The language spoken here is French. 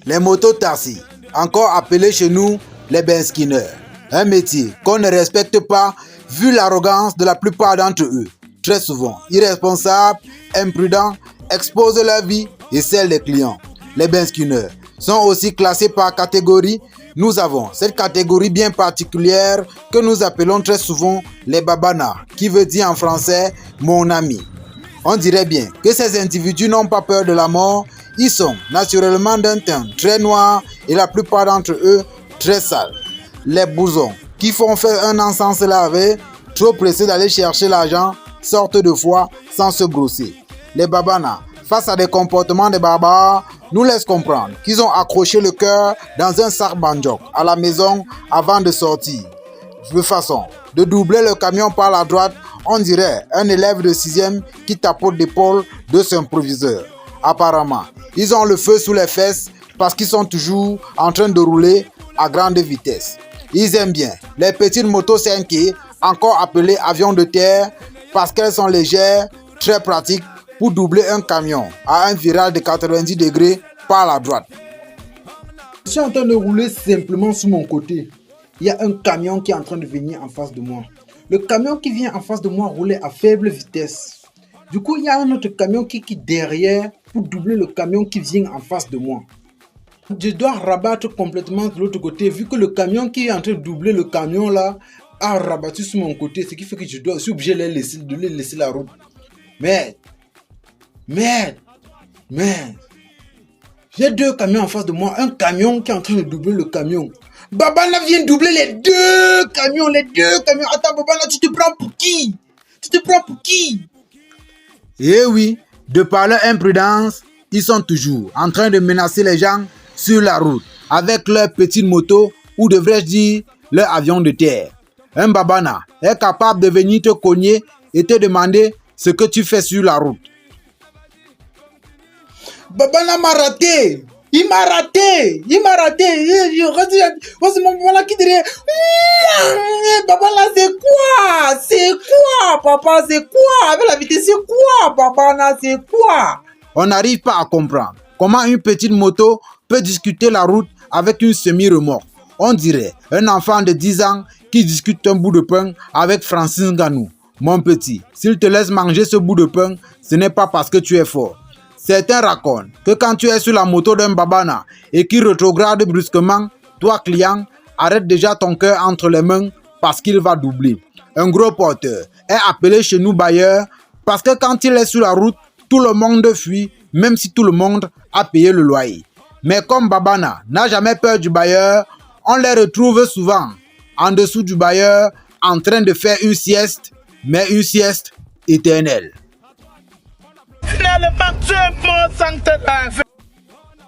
Les mototaxis, encore appelés chez nous les benskinners, un métier qu'on ne respecte pas vu l'arrogance de la plupart d'entre eux. Très souvent, irresponsables, imprudents, exposent leur vie et celle des clients. Les benskinners sont aussi classés par catégorie. Nous avons cette catégorie bien particulière que nous appelons très souvent les babanas, qui veut dire en français « mon ami ». On dirait bien que ces individus n'ont pas peur de la mort. Ils sont naturellement d'un teint très noir et la plupart d'entre eux très sales. Les bousons qui font faire un an sans se laver, trop pressés d'aller chercher l'argent, sortent de fois sans se brosser. Les babanas, face à des comportements de barbares, nous laissent comprendre qu'ils ont accroché le cœur dans un sac banjok à la maison avant de sortir. De façon de doubler le camion par la droite, on dirait un élève de 6e qui tapote l'épaule de son proviseur. Apparemment, ils ont le feu sous les fesses parce qu'ils sont toujours en train de rouler à grande vitesse. Ils aiment bien les petites motos 5e, encore appelées avions de terre, parce qu'elles sont légères, très pratiques pour doubler un camion à un virage de 90 degrés par la droite. Je suis en train de rouler simplement sur mon côté. Il y a un camion qui est en train de venir en face de moi. Le camion qui vient en face de moi roulait à faible vitesse. Du coup, il y a un autre camion qui quitte derrière pour doubler le camion qui vient en face de moi. Je dois rabattre complètement de l'autre côté vu que le camion qui est en train de doubler le camion là a rabattu sur mon côté, ce qui fait que je suis obligé de les laisser la route. Merde. J'ai deux camions en face de moi, un camion qui est en train de doubler le camion. Babana vient doubler les deux camions. Attends, Babana, tu te prends pour qui? Eh oui, de par leur imprudence, ils sont toujours en train de menacer les gens sur la route avec leur petite moto ou devrais-je dire leur avion de terre. Un babana est capable de venir te cogner et te demander ce que tu fais sur la route. Babana m'a raté. Il m'a raté. C'est mon babana qui dirait Babana, c'est quoi, papa, c'est quoi? Avec la vitesse, c'est quoi, Babana, c'est quoi? On n'arrive pas à comprendre comment une petite moto peut discuter la route avec une semi-remorque. On dirait un enfant de 10 ans qui discute un bout de pain avec Francis Ngannou. Mon petit, s'il te laisse manger ce bout de pain, ce n'est pas parce que tu es fort. Certains racontent que quand tu es sur la moto d'un babana et qu'il rétrograde brusquement, toi client, arrête déjà ton cœur entre les mains parce qu'il va doubler. Un gros porteur est appelé chez nous bailleur parce que quand il est sur la route, tout le monde fuit, même si tout le monde a payé le loyer. Mais comme babana n'a jamais peur du bailleur, on les retrouve souvent en dessous du bailleur en train de faire une sieste, mais une sieste éternelle.